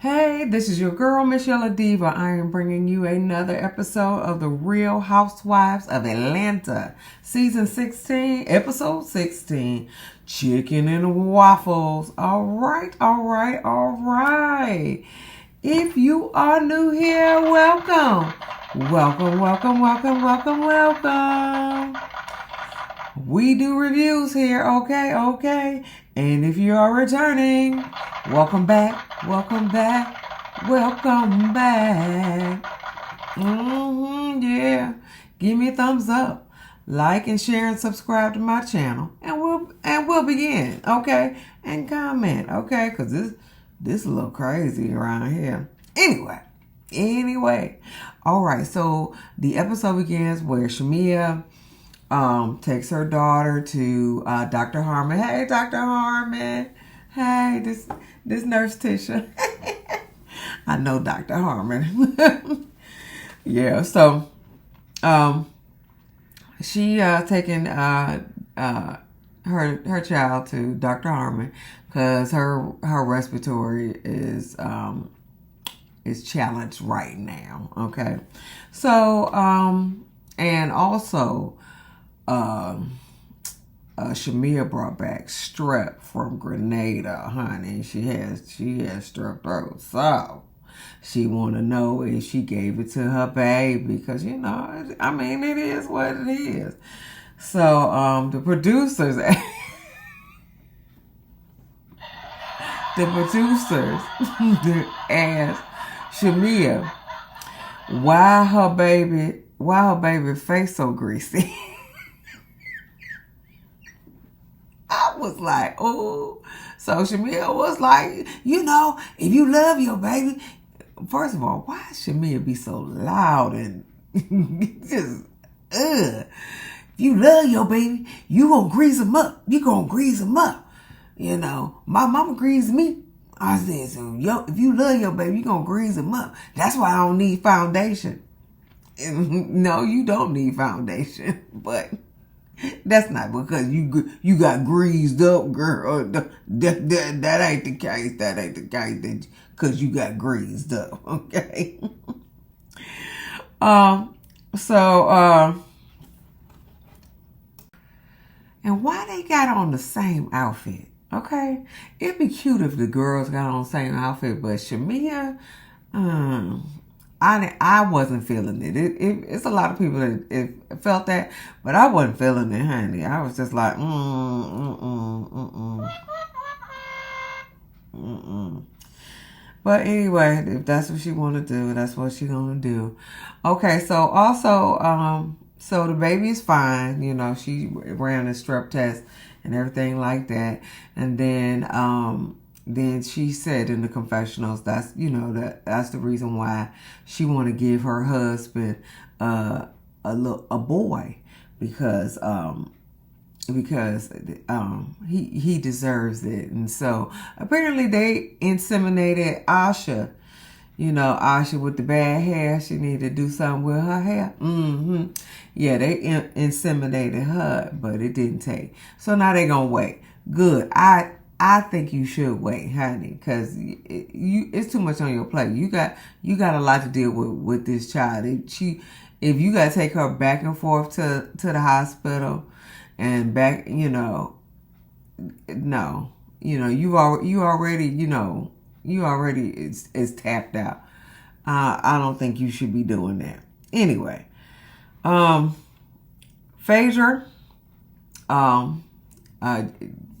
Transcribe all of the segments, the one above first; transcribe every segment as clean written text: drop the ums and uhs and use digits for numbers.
Hey, this is your girl, Michelle Diva. I am bringing you another episode of The Real Housewives of Atlanta. Season 16, episode 16, Chicken and Waffles. All right. If you are new here, welcome. Welcome. We do reviews here, okay? And if you are returning, welcome back. Yeah. Give me a thumbs up. Like and share and subscribe to my channel. And we'll begin, okay? And comment, okay? Because this a little crazy around here. Anyway. All right, so the episode begins where Shamia takes her daughter to Dr. Harmon. Hey, Dr. Harmon. Hey, this Nurse Tisha. I know Dr. Harmon. Yeah, so she taking her child to Dr. Harmon because her respiratory is challenged right now. Okay, so and also Shamia brought back strep from Grenada, honey. She has strep throat, so she want to know if she gave it to her baby because it is what it is. So the producers asked Shamia why her baby face so greasy. I was like, oh. So Shamia was like, if you love your baby, first of all, why Shamia be so loud and just, If you love your baby, you gonna grease him up. My mama greased me. I said, if you love your baby, you gonna grease him up. That's why I don't need foundation. No, you don't need foundation, but that's not because you got greased up, girl. That ain't the case. That ain't the case. Because you got greased up, okay? And why they got on the same outfit, okay? It'd be cute if the girls got on the same outfit, but Shamia, I wasn't feeling it. It's a lot of people that felt that, but I wasn't feeling it, honey. I was just like, But anyway, if that's what she want to do, that's what she gonna do. Okay, so also, so the baby is fine. She ran a strep test and everything like that, and then she said in the confessionals that's the reason why she want to give her husband a boy because he deserves it. And so apparently they inseminated Asha. Asha with the bad hair, she needed to do something with her hair. Yeah, they inseminated her, but it didn't take. So now they gonna wait. Good. I think you should wait, honey, because it's too much on your plate. You got a lot to deal with this child. If you got to take her back and forth to the hospital and back, no, you already is tapped out. I don't think you should be doing that. Anyway, Phaedra,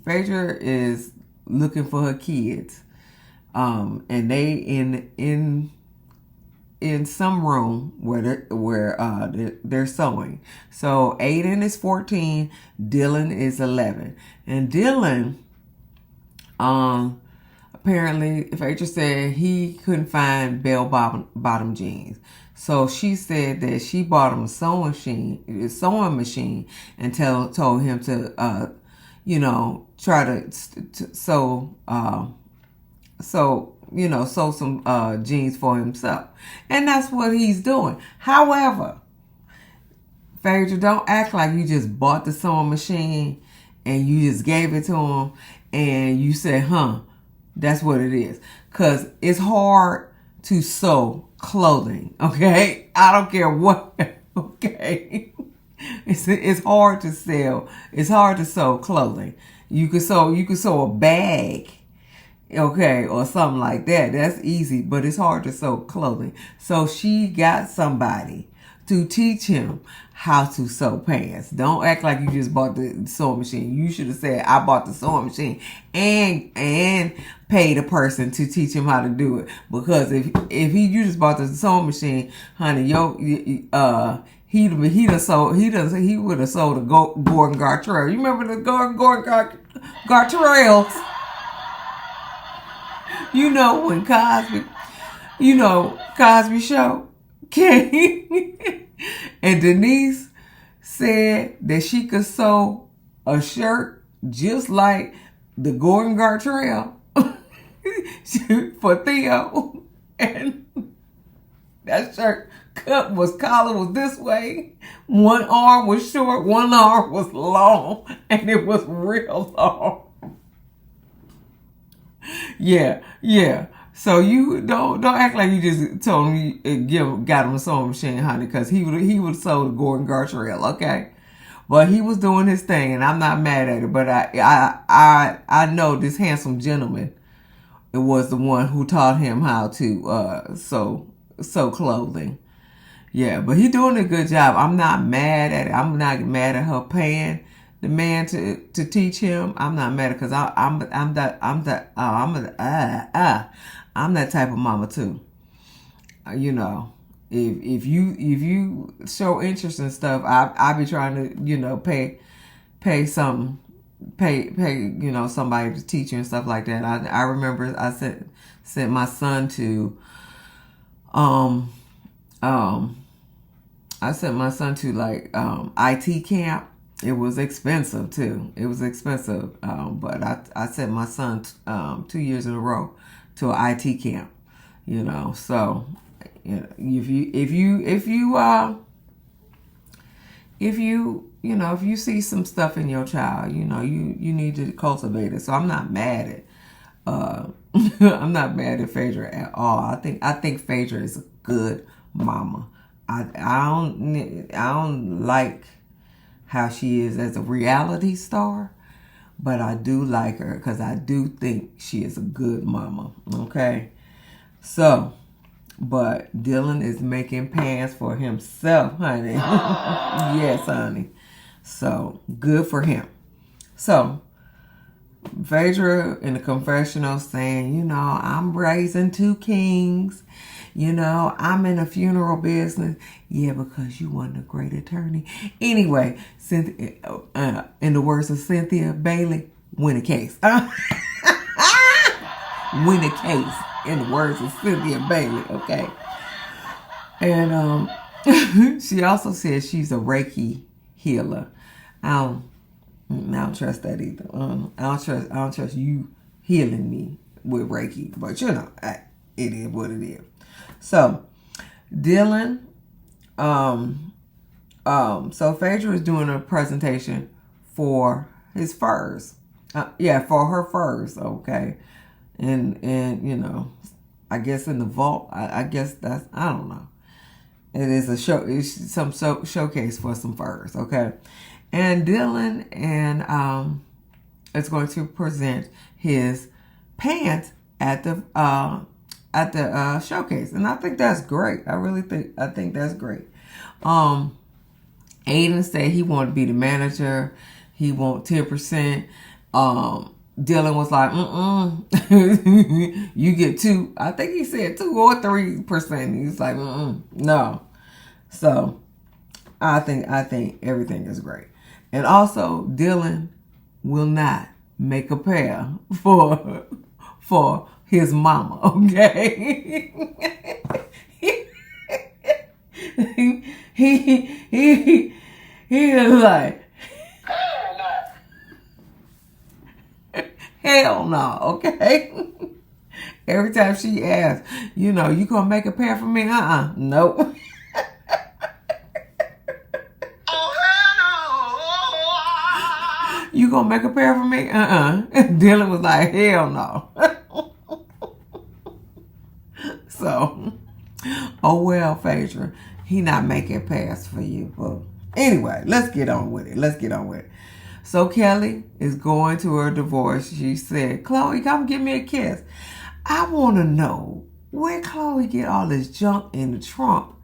Phaedra is looking for her kids, and they in some room where they're sewing. So Aiden is 14, Dylan is 11, and Dylan, apparently Phaedra said he couldn't find bell bottom jeans. So she said that she bought him a sewing machine and told him to try to sew some jeans for himself. And that's what he's doing. However, Phaedra, don't act like you just bought the sewing machine and you just gave it to him and you said, That's what it is. Because it's hard to sew clothing, okay? I don't care what, okay? It's hard to sell. It's hard to sew clothing. You could sew a bag, okay, or something like that. That's easy, but it's hard to sew clothing. So she got somebody to teach him how to sew pants. Don't act like you just bought the sewing machine. You should have said, I bought the sewing machine and paid a person to teach him how to do it. Because if you just bought the sewing machine, honey, he would have sold a Gordon Gartrell. You remember the Gordon Gartrells? You know when Cosby Show. Okay. And Denise said that she could sew a shirt just like the Gordon Gartrell for Theo. And that shirt collar was this way. One arm was short, one arm was long, and it was real long. Yeah. So you don't act like you just told him got him a sewing machine, honey, because he would sew the Gordon Gartrell, okay? But he was doing his thing, and I'm not mad at it. But I know this handsome gentleman, it was the one who taught him how to sew clothing. Yeah, but he doing a good job. I'm not mad at it. I'm not mad at her paying the man to teach him. I'm not mad because I'm that type of mama too. You know, if you show interest in stuff, I be trying to pay somebody to teach you and stuff like that. I remember I sent my son to like IT camp. It was expensive too. But I sent my son 2 years in a row to an IT camp. So if you see some stuff in your child, you need to cultivate it. So I'm not mad at I'm not mad at Phaedra at all. I think Phaedra is a good mama. I don't like how she is as a reality star, but I do like her because I do think she is a good mama. Okay, so, but Dylan is making pants for himself, honey. Yes, honey. So good for him. So Phaedra in the confessional saying, I'm raising 2 kings. I'm in a funeral business. Yeah, because you wasn't a great attorney. Anyway, in the words of Cynthia Bailey, win a case. Win a case, in the words of Cynthia Bailey, okay? And she also says she's a Reiki healer. I don't trust that either. I don't trust you healing me with Reiki, but it is what it is. So Dylan, so Phaedra is doing a presentation for his furs. For her furs, okay. And I guess in the vault, I guess I don't know. It is a show. It's some showcase for some furs, okay. And Dylan is going to present his pants at the showcase, and I think that's great. I think that's great. Aiden said he wanted to be the manager. He want 10%. Dylan was like, you get 2. I think he said 2 or 3%. He's like, no. So I think everything is great. And also Dylan will not make a pair for his mama, okay? he is like, hell no, okay? Every time she asks, you gonna make a pair for me? Nope. You gonna make a pair for me? Dylan was like, hell no. So, oh well, Phaedra, he not making pass for you. But anyway, let's get on with it. So Kelli is going to her divorce. She said, Chloe, come give me a kiss. I want to know where Chloe get all this junk in the trunk.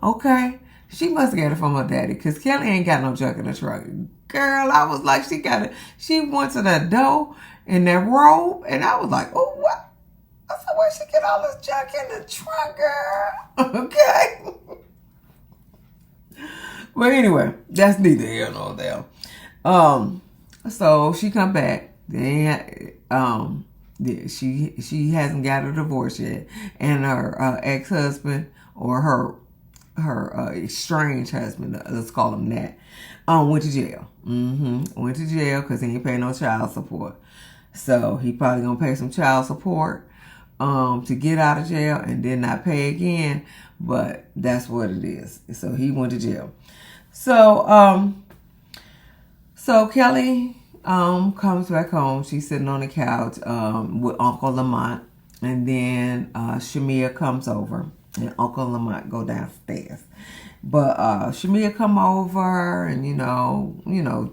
Okay? She must get it from her daddy because Kelli ain't got no junk in the trunk. Girl, I was like, she went to that door in that robe, and I was like, oh, what? I said, where'd she get all this junk in the trunk, girl? Okay? But anyway, that's neither here nor there. So she come back. She hasn't got a divorce yet, and her ex-husband or her estranged husband, let's call him that, went to jail. Went to jail because he ain't paying no child support. So he probably gonna pay some child support to get out of jail and then not pay again. But that's what it is. So he went to jail. So Kelli comes back home. She's sitting on the couch with Uncle Lamont, and then Shamia comes over, and Uncle Lamont go downstairs. But Shamia come over and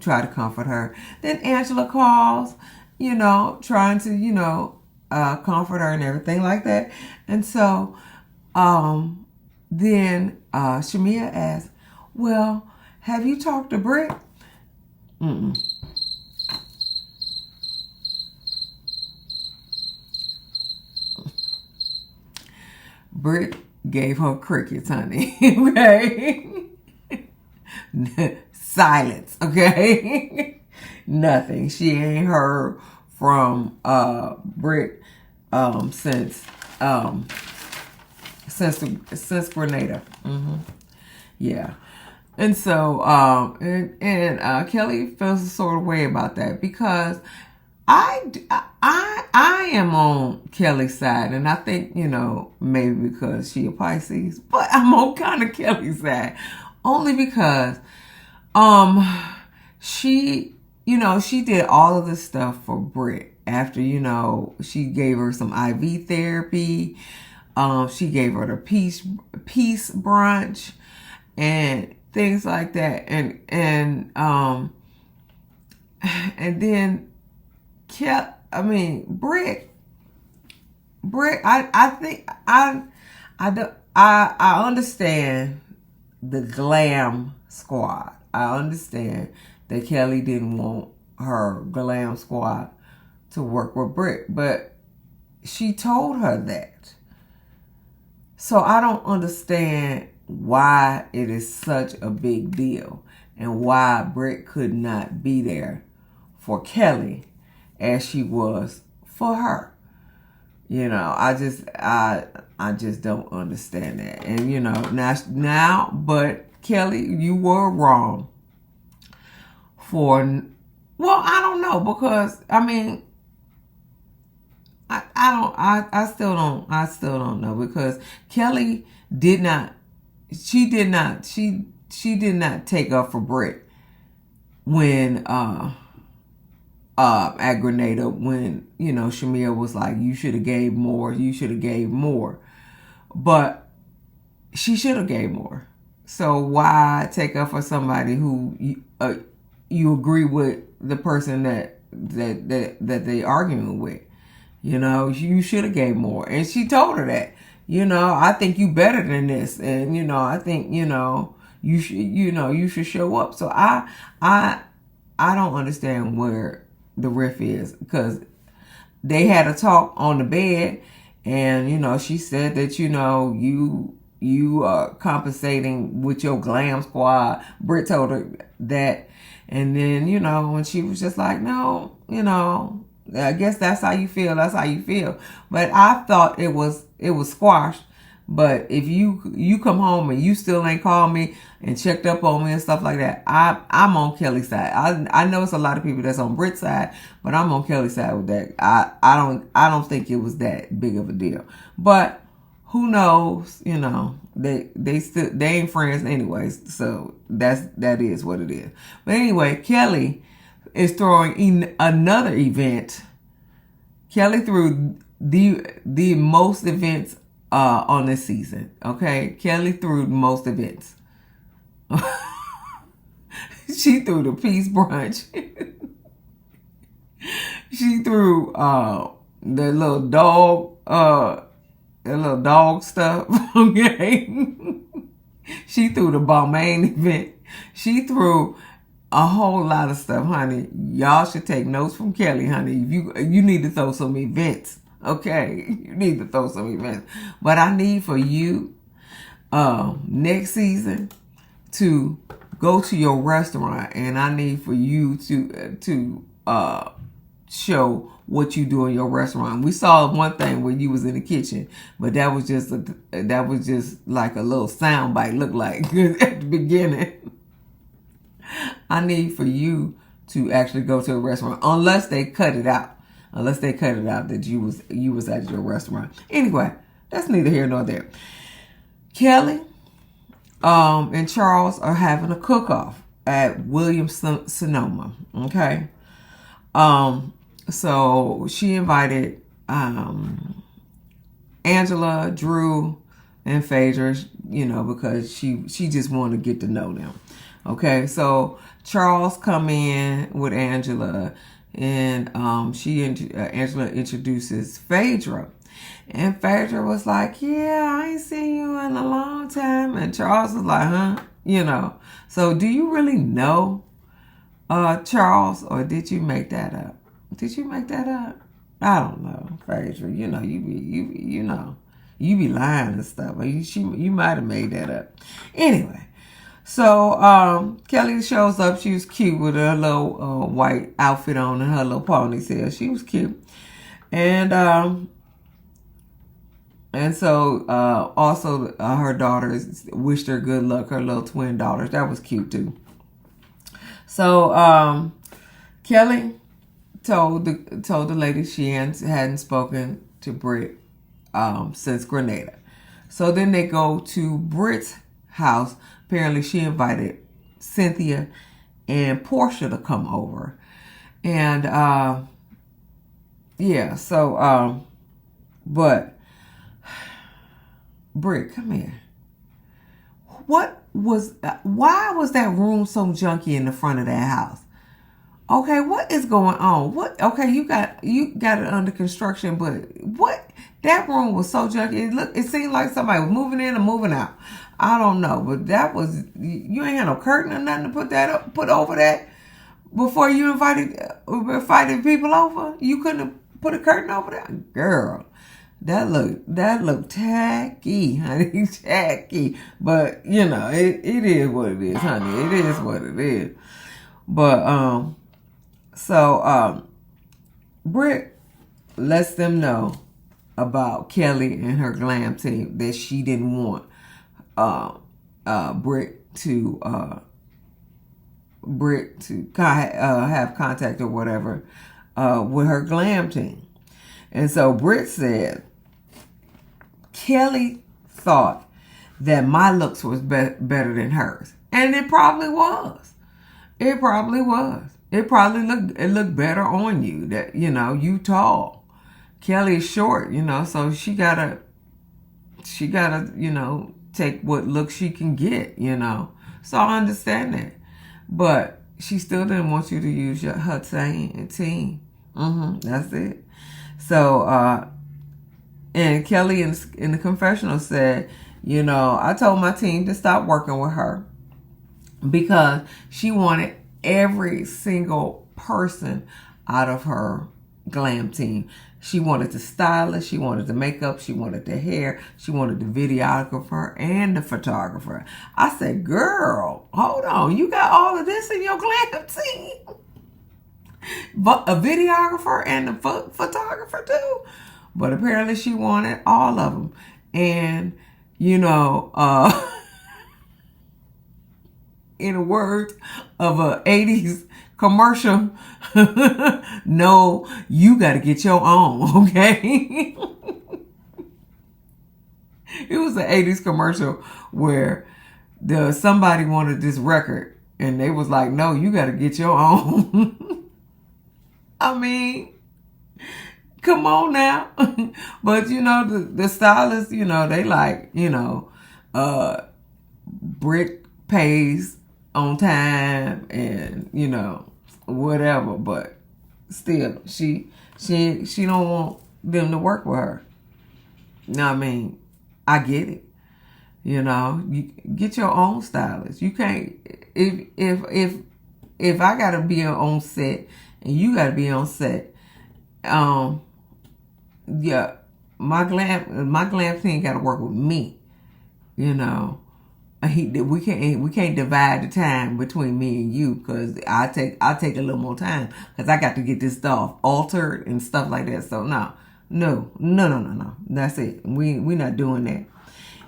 try to comfort her. Then Angela calls, trying to comfort her and everything like that. And so then Shamia asks, "Well, have you talked to Britt?" Britt gave her crickets, honey. Okay? Silence, okay? Nothing. She ain't heard from Britt since Grenada. Yeah. And so Kelli feels a sort of way about that because I am on Kelli's side, and I think, maybe because she a Pisces, but I'm on kind of Kelli's side. Only because she did all of this stuff for Britt after, she gave her some IV therapy. She gave her the peace brunch and things like that. And then Britt, I think I understand the glam squad. I understand that Kelli didn't want her glam squad to work with Britt, but she told her that. So I don't understand why it is such a big deal and why Britt could not be there for Kelli as she was for her. I just don't understand that. And now, but Kelli, you were wrong I don't know, because I still don't know, because Kelli did not take up for Britt when at Grenada, when Shamia was like, you should have gave more, but she should have gave more. So why take up for somebody who you agree with the person that they arguing with? You should have gave more. And she told her that, I think you better than this, and I think you should show up. So I don't understand where the riff is, because they had a talk on the bed, and she said that you are compensating with your glam squad. Britt told her that, and then when she was just like, no, I guess that's how you feel. But I thought it was squashed. But if you come home and you still ain't called me and checked up on me and stuff like that, I'm on Kelli's side. I know it's a lot of people that's on Britt's side, but I'm on Kelli's side with that. I don't think it was that big of a deal. But who knows? They ain't friends anyways. So that is what it is. But anyway, Kelli is throwing in another event. Kelli threw the most events on this season. Okay, Kelli threw most events. She threw the peace brunch. She threw the little dog stuff. Okay. She threw the Balmain event. She threw a whole lot of stuff, honey. Y'all should take notes from Kelli, honey. You need to throw some events. Okay, you need to throw some events. But I need for you next season to go to your restaurant, and I need for you to show what you do in your restaurant. We saw one thing where you was in the kitchen, but that was just like a little sound bite. Looked like at the beginning. I need for you to actually go to a restaurant, unless they cut it out. Unless they cut it out that you was at your restaurant. Anyway, that's neither here nor there. Kelli and Charles are having a cook-off at Williams-Sonoma. Okay. So she invited Angela, Drew, and Phaedra, because she just wanted to get to know them. Okay, so Charles come in with Angela, and Angela introduces Phaedra. And Phaedra was like, yeah, I ain't seen you in a long time. And Charles was like, huh? So do you really know Charles, or did you make that up? Did you make that up? I don't know, Phaedra. You be lying and stuff. You might have made that up. Anyway, so Kelli shows up. She was cute with her little white outfit on and her little ponytail. She was cute, and so also her daughters wished her good luck. Her little twin daughters. That was cute too. So Kelli told the lady she hadn't spoken to Britt since Grenada. So then they go to Britt's house. Apparently she invited Cynthia and Portia to come over. And but Britt, come here. Why was that room so junky in the front of that house? Okay, what is going on? Okay, you got it under construction, but that room was so junky. It seemed like somebody was moving in and moving out. I don't know, but you ain't had no curtain or nothing to put over that before you invited people over. You couldn't have put a curtain over that, girl. That looked tacky, honey, tacky. But it is what it is, honey. It is what it is. But so Britt lets them know about Kelli and her glam team, that she didn't want Britt to have contact or whatever with her glam team. And so Britt said Kelli thought that my looks was better than hers, and it probably was. It probably was. It looked better on you. That you tall. Kelli is short. So she gotta take what look she can get. So I understand that, but she still didn't want you to use her team. That's it. So and Kelli in the confessional said, I told my team to stop working with her because she wanted every single person out of her glam team. She wanted the stylist, she wanted the makeup, she wanted the hair, she wanted the videographer and the photographer. I said, girl, hold on. You got all of this in your glam team? But a videographer and a photographer too? But apparently she wanted all of them. And, in the words of a 80s commercial, no, you got to get your own, okay? It was an 80s commercial where somebody wanted this record and they was like, no, you got to get your own. I mean, Come on now. But you know, the stylists, you know, they like, you know, Britt pays on time and, you know, whatever, but still she don't want them to work with her. You know what I mean? I get it. You know, you get your own stylist. You can't if I gotta be on set and you gotta be on set, yeah, my glam team gotta work with me. You know, we can't divide the time between me and you because I take a little more time because I got to get this stuff altered and stuff like that. So no. That's it. We not doing that.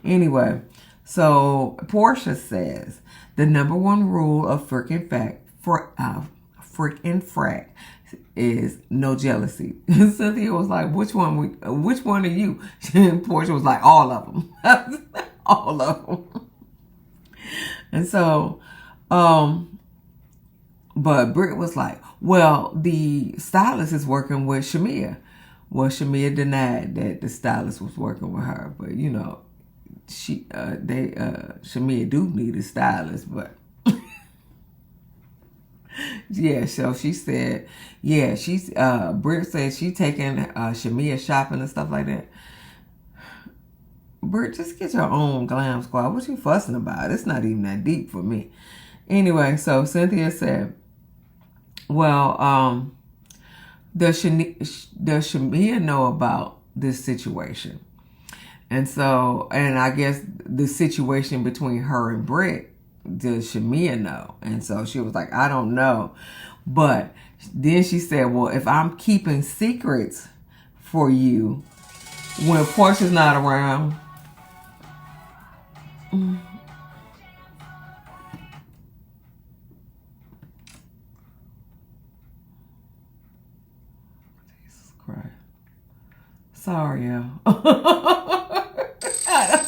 Anyway, so Portia says the number one rule of frickin' frack is no jealousy. Cynthia was like, which one are you? And Portia was like, all of them. All of them. And so, but Britt was like, well, the stylist is working with Shamia. Well, Shamia denied that the stylist was working with her, but you know, Shamia do need a stylist, but yeah. So she said, yeah, Britt said she taking Shamia shopping and stuff like that. Britt, just get your own glam squad. What you fussing about? It's not even that deep for me. Anyway, so Cynthia said, well, does Shamia know about this situation? And so, and I guess the situation between her and Britt, does Shamia know? And so she was like, I don't know. But then she said, well, if I'm keeping secrets for you when Portia's not around, Jesus Christ. Sorry, y'all.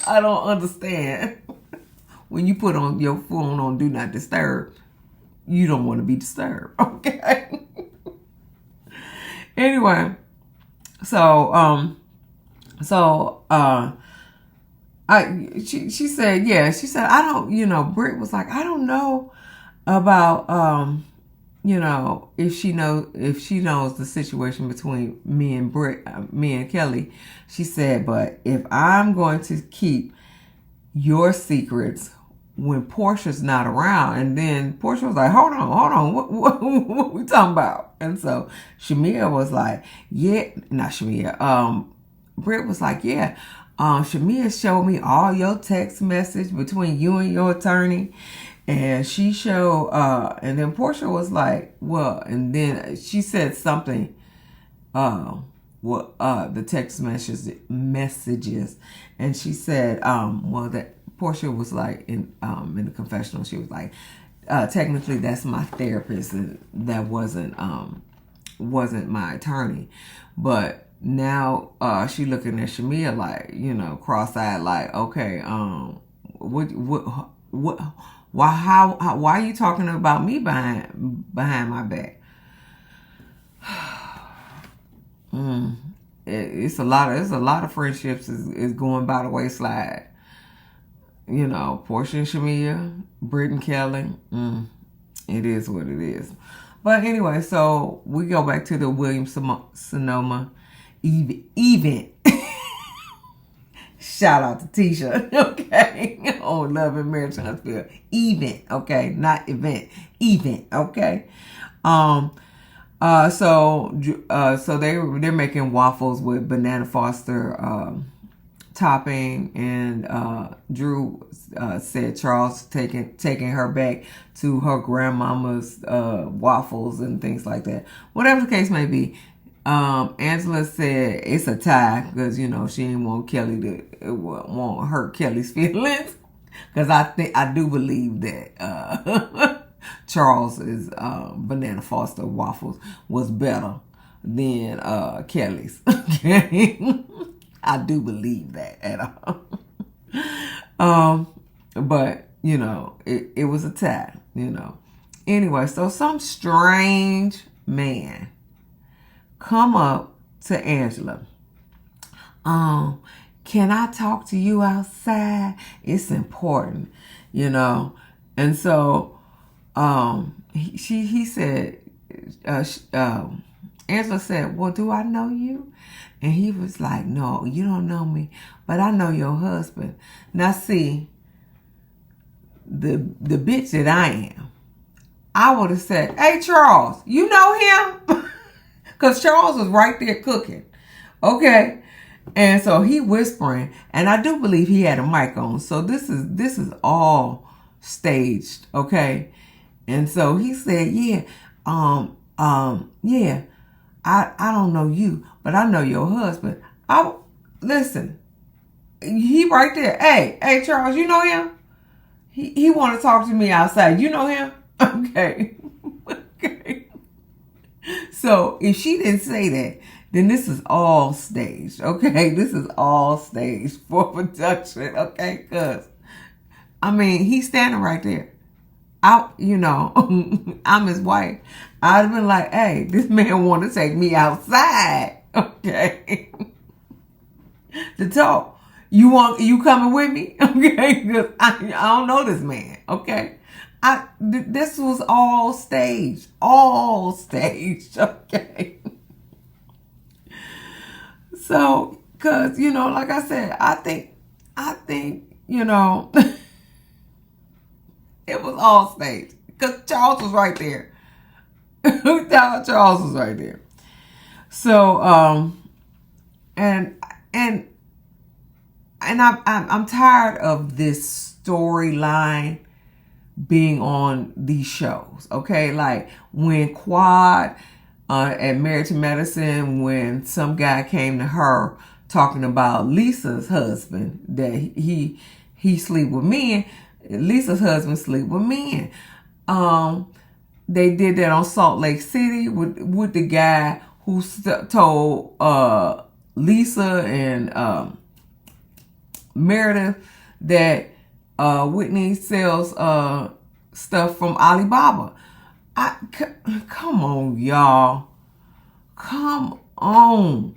I don't understand. When you put on your phone on Do Not Disturb, you don't want to be disturbed, okay? Anyway, she said, yeah, she said, I don't, you know, Britt was like, I don't know about, you know, if she knows the situation between me and Kelli. She said, but if I'm going to keep your secrets when Portia's not around, and then Portia was like, hold on, what we talking about? And so Shamia was like, yeah, not Shamia, Britt was like, yeah, Shamia showed me all your text message between you and your attorney. And she showed, and then Portia was like, well, and then she said something, the text messages, and she said, well, that Portia was like in the confessional, she was like, technically that's my therapist, and that wasn't my attorney, but now she looking at Shamia like, you know, cross-eyed, like, okay, why are you talking about me behind my back? It's a lot of friendships is going by the wayside. You know, Portia and Shamia, Britt and Kelli. It is what it is. But anyway, so we go back to the Williams-Sonoma event. Shout out to Tisha, okay? On Love and Marriage Huntsville. Event, okay? Not event. Event, okay? So they're making waffles with banana Foster topping, and Drew said Charles taking her back to her grandmama's waffles and things like that. Whatever the case may be, Angela said it's a tie because, you know, she didn't want Kelli won't hurt Kelli's feelings, because I do believe that Charles's banana Foster waffles was better than Kelli's. Okay. I do believe that at all. But, you know, it was a tie, you know. Anyway, so some strange man come up to Angela, can I talk to you outside? It's important, you know. And so he said, Angela said, well, do I know you? And he was like, no, you don't know me, but I know your husband. Now see, the bitch that I am, I would have said, hey, Charles, you know him? Because Charles was right there cooking. Okay. And so he whispering, and I do believe he had a mic on. So this is all staged, okay? And so he said, yeah, yeah, I don't know you, but I know your husband. Listen, he right there. Hey, Charles, you know him? He want to talk to me outside. You know him? Okay. Okay. So if she didn't say that, then this is all staged, okay? This is all staged for production, okay? Because, I mean, he's standing right there. I'm his wife. I'd have been like, hey, this man want to take me outside, okay? To talk. You coming with me? Okay? Because I don't know this man, okay? This was all staged. All staged, okay? So, because, like I said, I think, it was all staged. Because Charles was right there. Charles was right there. So, and I'm tired of this storyline being on these shows, okay? Like when Quad at Married to Medicine, when some guy came to her talking about Lisa's husband, that he sleep with men. Lisa's husband sleep with men. They did that on Salt Lake City with the guy who told Lisa and Meredith that Whitney sells stuff from Alibaba. Come on, y'all. Come on.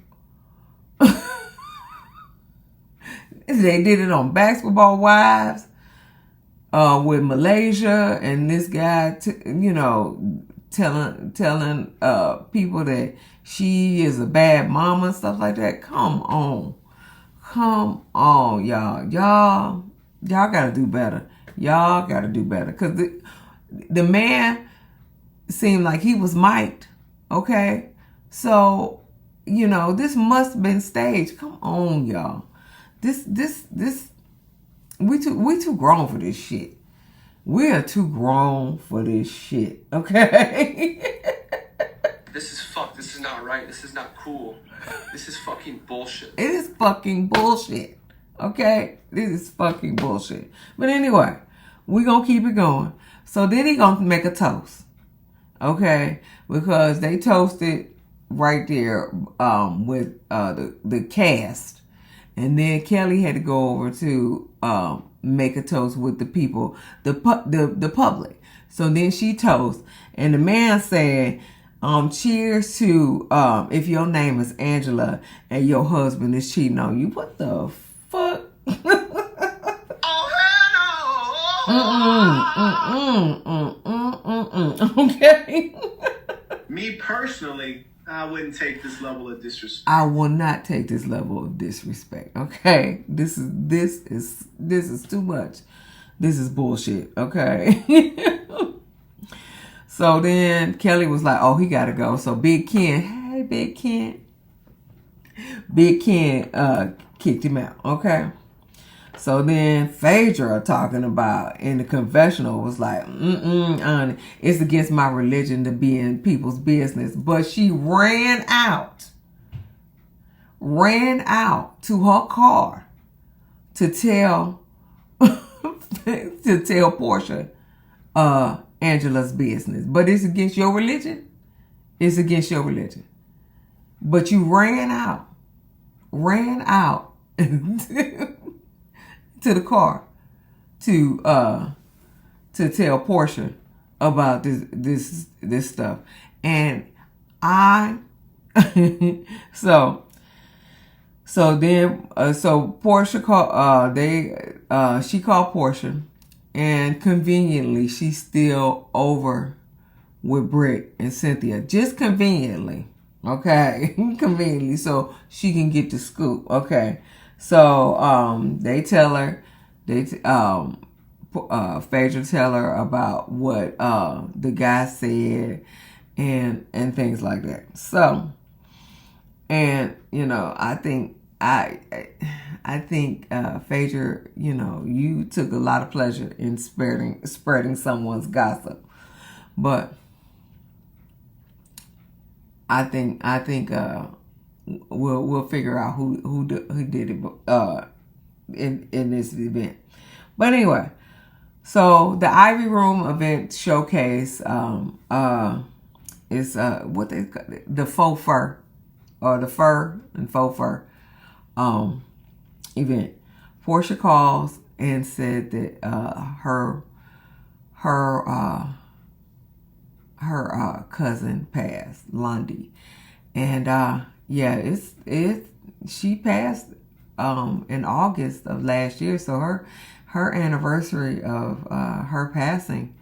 They did it on Basketball Wives with Malaysia, and this guy, telling people that she is a bad mama and stuff like that. Come on, y'all. Y'all gotta do better. Y'all gotta do better, because the man seemed like he was mic'd. Okay, so this must have been staged. Come on, y'all. This we too grown for this shit. We are too grown for this shit. Okay. This is fucked. This is not right. This is not cool. This is fucking bullshit. It is fucking bullshit. Okay? This is fucking bullshit. But anyway, we gonna keep it going. So then he gonna make a toast. Okay? Because they toasted right there with the cast. And then Kelli had to go over to make a toast with the people, the public. So then she toasts, and the man said, cheers to if your name is Angela and your husband is cheating on you. What the fuck? Okay. Me personally, I wouldn't take this level of disrespect. I will not take this level of disrespect. Okay, this is too much. This is bullshit. Okay. So then Kelli was like, "Oh, he gotta go." So Big Ken, hey Big Ken, kicked him out. Okay. So then Phaedra talking about in the confessional was like, it's against my religion to be in people's business. But she ran out to her car to tell Portia Angela's business. But it's against your religion? It's against your religion. But you ran out to the car to tell Portia about this stuff. And I so then Portia called. She called Portia, and conveniently she's still over with Britt and Cynthia, just conveniently. Okay, conveniently, so she can get the scoop. Okay, so they tell her, Phaedra tell her about what the guy said and things like that. So, and I think Phaedra, you took a lot of pleasure in spreading someone's gossip, but I think we'll figure out who did it in this event. But anyway, so the Ivy Room event showcase is what they call the faux fur, or the fur and faux fur event. Portia calls and said that her cousin passed, Lundy, and she passed in August of last year. So her anniversary of her passing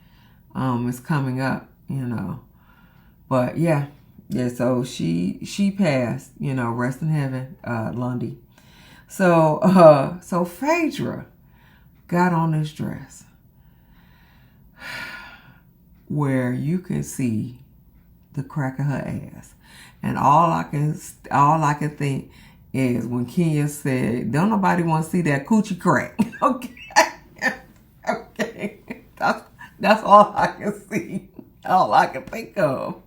is coming up, But yeah, so she passed, rest in heaven, Lundy. So Phaedra got on this dress where you can see the crack of her ass, and all I can think is when Kenya said, "Don't nobody want to see that coochie crack." Okay, okay, that's all I can see. All I can think of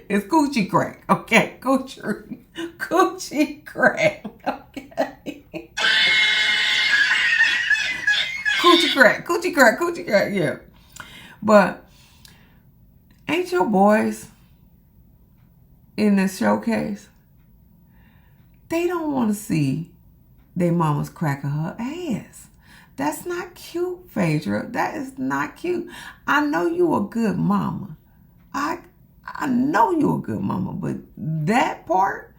is coochie crack. Okay, coochie crack. Okay. Coochie crack, yeah. But ain't your boys in this showcase? They don't want to see their mama's crack of her ass. That's not cute, Phaedra. That is not cute. I know you a good mama. I know you a good mama, but that part,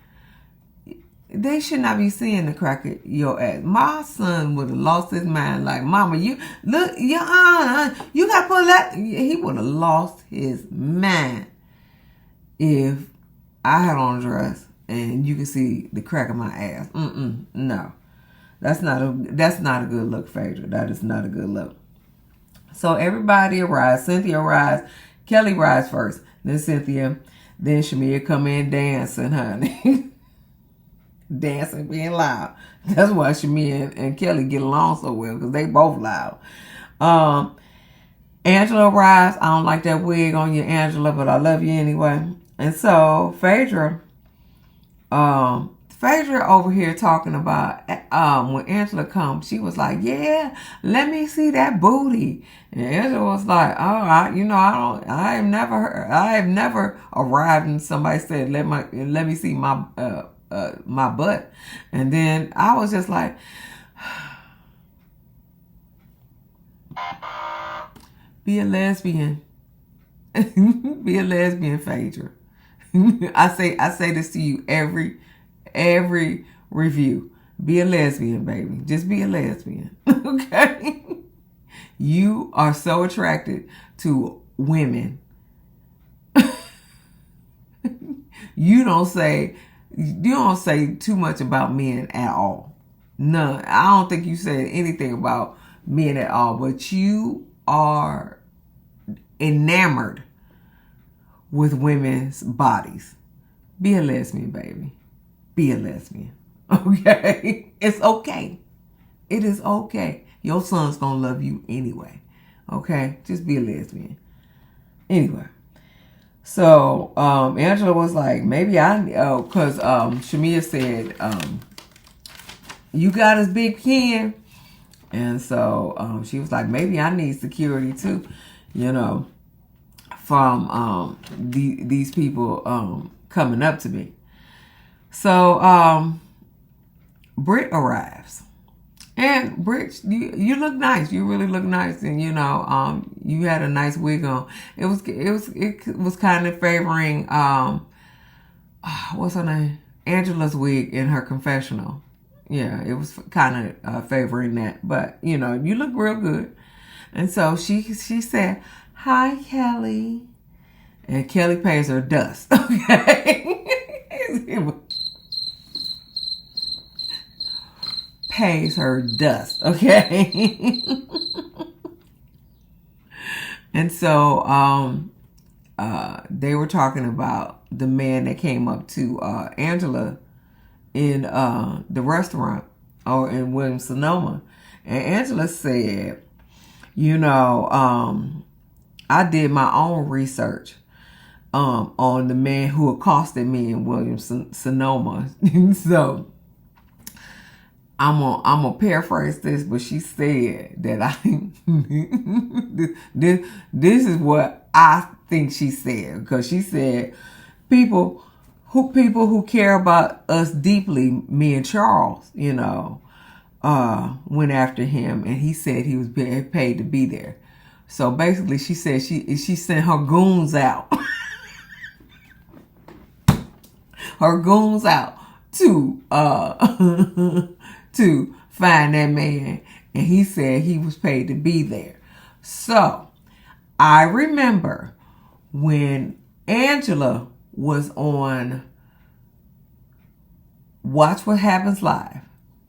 they should not be seeing the crack of your ass. My son would have lost his mind. Like, mama, you look, you gotta pull that. He would have lost his mind if I had on a dress and you could see the crack of my ass. No, that's not a good look, Phaedra. That is not a good look. So everybody arrives. Cynthia arrives. Kelli arrives first. Then Cynthia. Then Shamia come in dancing, honey. Dancing, being loud. That's why Shamia and Kelli get along so well, because they both loud. Angela arrives. I don't like that wig on you, Angela, but I love you anyway. And so Phaedra over here talking about when Angela comes, she was like, "Yeah, let me see that booty." And Angela was like, "Oh, I have never arrived and somebody said, let me see my butt." And then I was just like, be a lesbian. Be a lesbian, Phaedra. I say this to you every review. Be a lesbian, baby. Just be a lesbian. Okay? You are so attracted to women. You don't say too much about men at all. None. I don't think you said anything about men at all, but you are enamored with women's bodies. Be a lesbian, baby. Be a lesbian. Okay? It's okay. It is okay. Your son's gonna love you anyway. Okay? Just be a lesbian. Anyway. So, Angela was like, maybe because Shamia said, you got us Big Ken. And so she was like, maybe I need security too, from these people coming up to me. So Britt arrives. And Britt, you look nice. You really look nice, and you had a nice wig on. It was kind of favoring what's her name? Angela's wig in her confessional. Yeah, it was kind of favoring that. But, you know, you look real good. And so she said, "Hi, Kelli." And Kelli pays her dust. Okay? Pays her dust. Okay? And so they were talking about the man that came up to Angela in the restaurant or in Williams-Sonoma. And Angela said, you know, I did my own research on the man who accosted me in Williams-Sonoma. So I'm gonna paraphrase this, but she said that this is what I think she said, because she said people who care about us deeply, me and Charles, you know, went after him, and he said he was paid to be there. So basically, she said she sent her goons out, her goons out to to find that man, and he said he was paid to be there. So I remember when Angela was on Watch What Happens Live,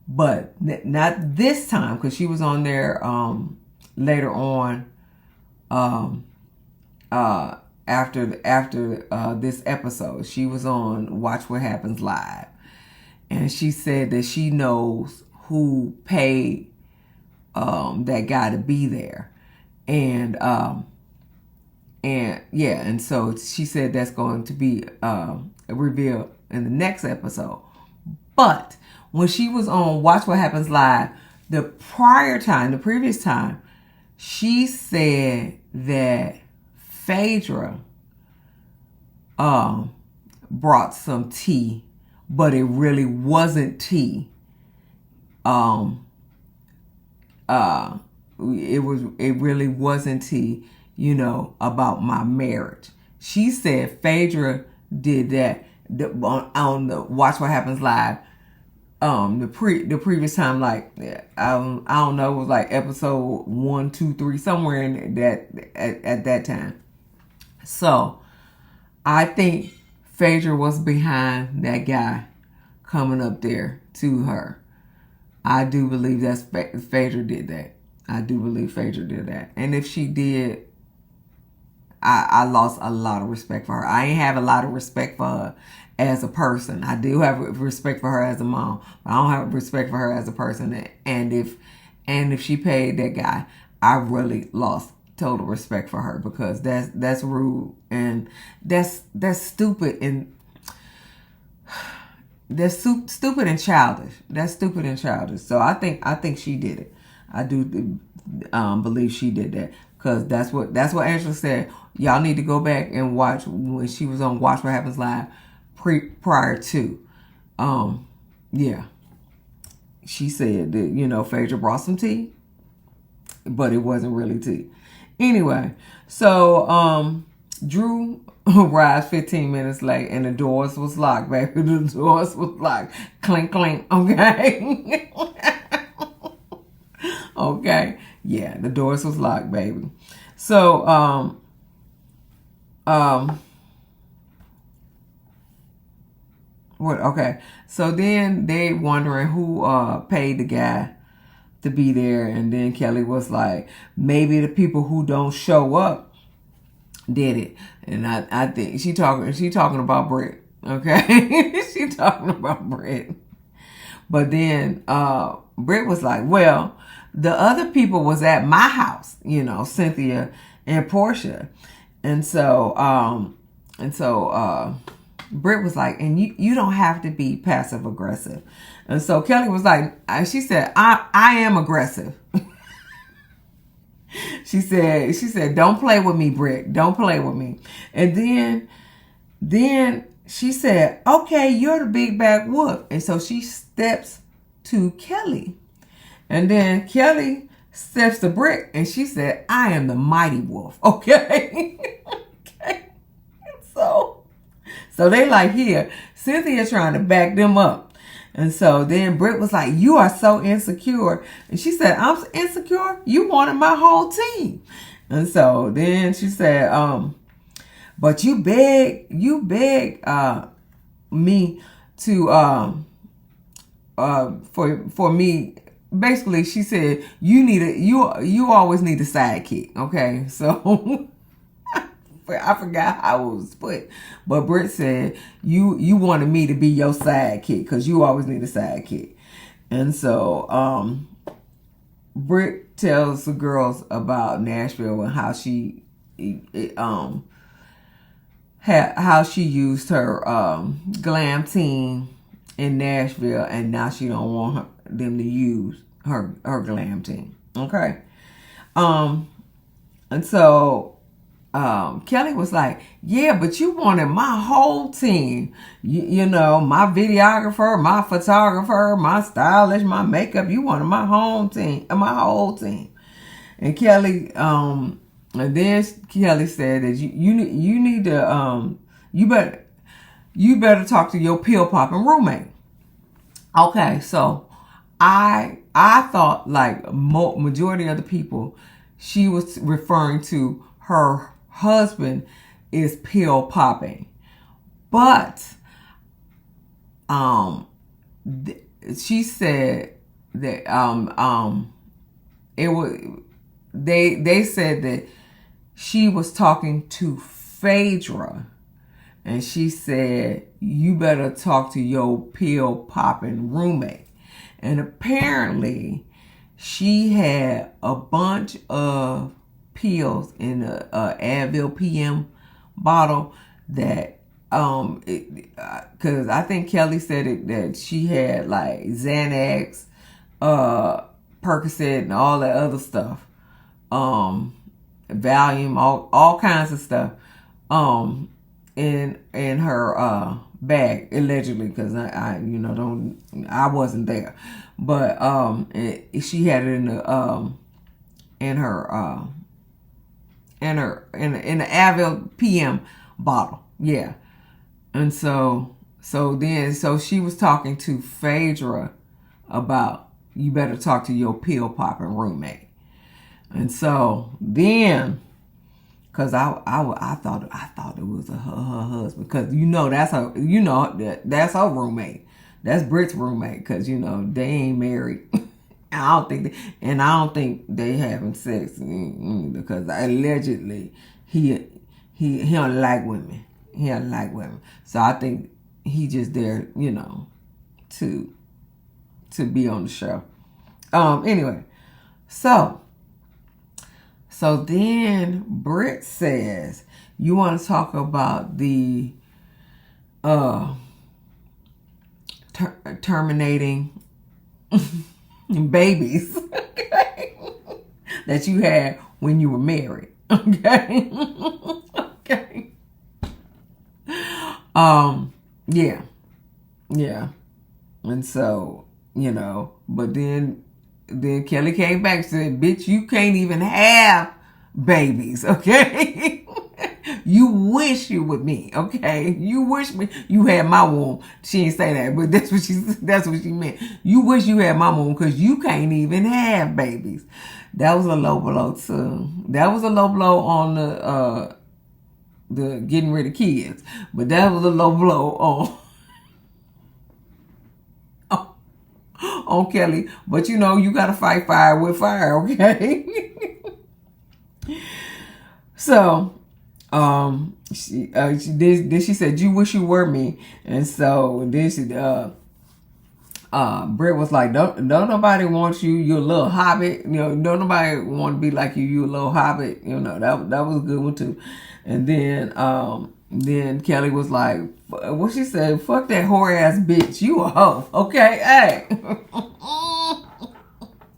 but not this time, because she was on there later on after this episode. She was on Watch What Happens Live, and she said that she knows who paid that guy to be there, and so she said that's going to be revealed in the next episode. But when she was on Watch What Happens Live, the previous time, she said that Phaedra brought some tea, but it really wasn't tea. It really wasn't tea, you know, about my marriage. She said Phaedra did that on the Watch What Happens Live. The previous time, like I don't know, it was like episode 1, 2, 3, somewhere in that at that time. So I think Phaedra was behind that guy coming up there to her. I do believe that's Phaedra did that. I do believe Phaedra did that. And if she did, I lost a lot of respect for her. I ain't have a lot of respect for her as a person. I do have respect for her as a mom, but I don't have respect for her as a person. And if she paid that guy, I really lost total respect for her, because that's rude, and that's stupid, and that's stupid and childish. That's stupid and childish. So I think she did it. I do believe she did that, because that's what Angela said. Y'all need to go back and watch when she was on Watch What Happens Live prior to. She said that, you know, Phaedra brought some tea, but it wasn't really tea. Anyway, so Drew arrived 15 minutes late, and the doors was locked, baby. The doors was locked. Clink, clink, okay? Okay. Yeah, the doors was locked, baby. So, what? Okay. So then they wondering who paid the guy to be there, and then Kelli was like, maybe the people who don't show up did it. And I think she talking about Britt. Okay. She talking about Britt. But then Britt was like, well, the other people was at my house, you know, Cynthia and Portia. And so Britt was like, and you don't have to be passive aggressive. And so Kelli was like, she said, I am aggressive. She said, don't play with me, Britt. Don't play with me. And then she said, okay, you're the big bad wolf. And so she steps to Kelli. And then Kelli steps to Britt, and she said, I am the mighty wolf. Okay. Okay. So they like here, Cynthia trying to back them up. And so then Britt was like, you are so insecure. And she said, I'm insecure? You wanted my whole team. And so then she said, but you beg me to for me. Basically, she said you always need a sidekick. Okay, so I forgot how it was put, but Britt said you wanted me to be your sidekick because you always need a sidekick. And so Britt tells the girls about Nashville and how she used her glam team in Nashville, and now she don't want them to use her glam team. Okay. And so Kelli was like, yeah, but you wanted my whole team. You know, my videographer, my photographer, my stylist, my makeup. You wanted my whole team. And Kelli, and then Kelli said that you need to you better talk to your pill popping roommate. Okay, so I thought like majority of the people, she was referring to her husband is pill popping, but she said that it was they said that she was talking to Phaedra, and she said you better talk to your pill popping roommate. And apparently she had a bunch of pills in a Advil PM bottle that because I think Kelli said that she had like Xanax, Percocet, and all that other stuff, Valium, all kinds of stuff, in her bag, allegedly, because I wasn't there, but she had it in the in the Advil PM bottle, yeah. And so she was talking to Phaedra about you better talk to your pill popping roommate. And so then, cause I thought it was her husband, cause that's her roommate, that's Britt's roommate, cause they ain't married. I don't think they having sex because allegedly he don't like women. He don't like women. So I think he just there, to be on the show. Anyway, so then Britt says, you want to talk about the terminating babies, okay, that you had when you were married, okay? Okay. Yeah. And so, but then Kelli came back and said, bitch, you can't even have babies, okay? You wish you with me, okay? You wish you had my womb. She didn't say that, but that's what she meant. You wish you had my womb because you can't even have babies. That was a low blow too. That was a low blow on the getting rid of kids, but that was a low blow on Kelli. But you gotta fight fire with fire, okay? So she said, you wish you were me. And so then she Britt was like, don't nobody want you, you're a little hobbit, don't nobody want to be like you a little hobbit, that was a good one too. And then Kelli was like, what she said, fuck that whore ass bitch, you a hoe, okay? Hey.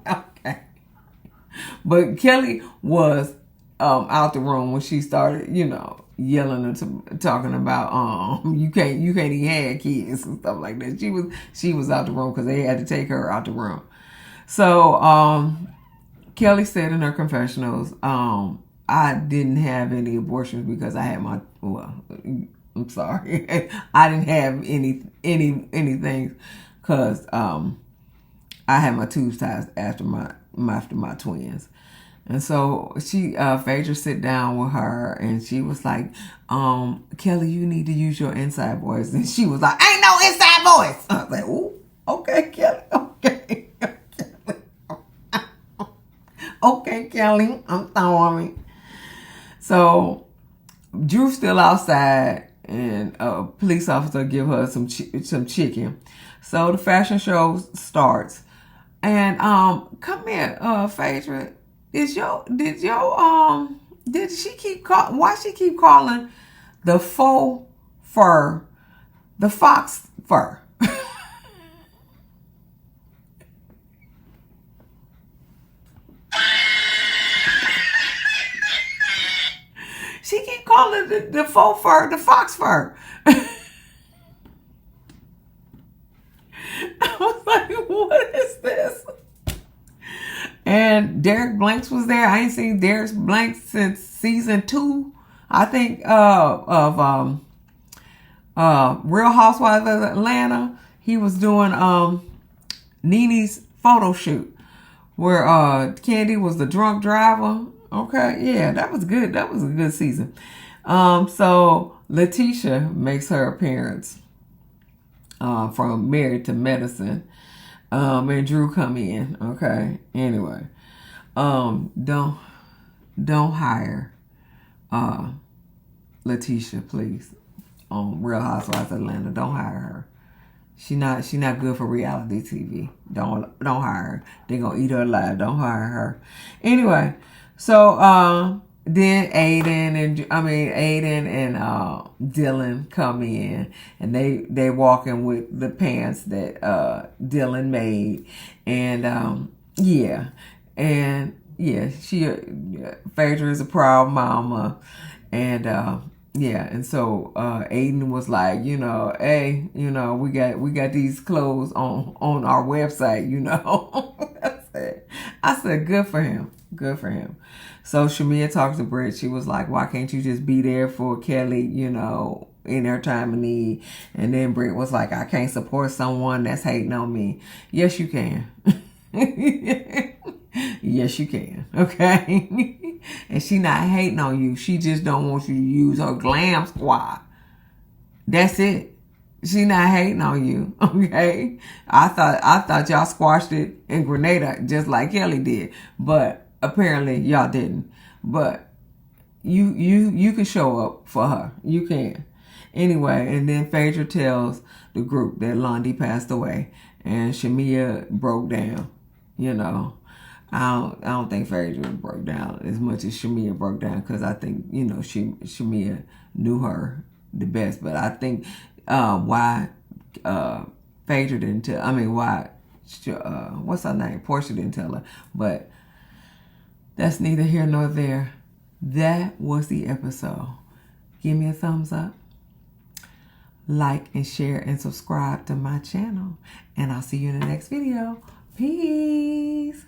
Okay. But Kelli was out the room when she started, yelling and talking about you can't even have kids and stuff like that. She was out the room because they had to take her out the room. So Kelli said in her confessionals, I didn't have any abortions because I had I'm sorry. I didn't have anything because I had my tubes tied after my twins. And so Phaedra sit down with her and she was like, Kelli, you need to use your inside voice. And she was like, ain't no inside voice. I was like, ooh, okay, Kelli, okay. Okay, Kelli, I'm sorry. So Drew's still outside and a police officer give her some chicken. So the fashion show starts. And come here, Phaedra. Did she keep why she keep calling the faux fur the fox fur? She keep calling the faux fur the fox fur. I was like, what is this? And Derek Blanks was there. I ain't seen Derek Blanks since season 2, I think, of Real Housewives of Atlanta. He was doing Nene's photo shoot where Candy was the drunk driver. Okay, yeah, that was good. That was a good season. So Letitia makes her appearance from Married to Medicine. And Drew come in. Okay. Anyway, don't hire Letitia, please. On Real Housewives of Atlanta, don't hire her. She not good for reality TV. Don't hire her. They gonna eat her alive. Don't hire her. Anyway, so then Aiden and Dylan come in and they walking with the pants that Dylan made, and Phaedra is a proud mama, and and so Aiden was like, hey, we got these clothes on our website, I said, good for him. Good for him. So Shamia talked to Britt. She was like, why can't you just be there for Kelli, in her time of need? And then Britt was like, I can't support someone that's hating on me. Yes, you can. Yes, you can. Okay? And she not hating on you. She just don't want you to use her glam squad. That's it. She not hating on you, okay? I thought y'all squashed it in Grenada just like Kelli did, but apparently y'all didn't. But you can show up for her. You can. Anyway, and then Phaedra tells the group that Lundy passed away, and Shamia broke down. I don't think Phaedra broke down as much as Shamia broke down, because I think Shamia knew her the best, but I think why Phaedra didn't tell. I mean, why what's her name? Portia didn't tell her, but that's neither here nor there. That was the episode. Give me a thumbs up, like and share and subscribe to my channel, and I'll see you in the next video. Peace.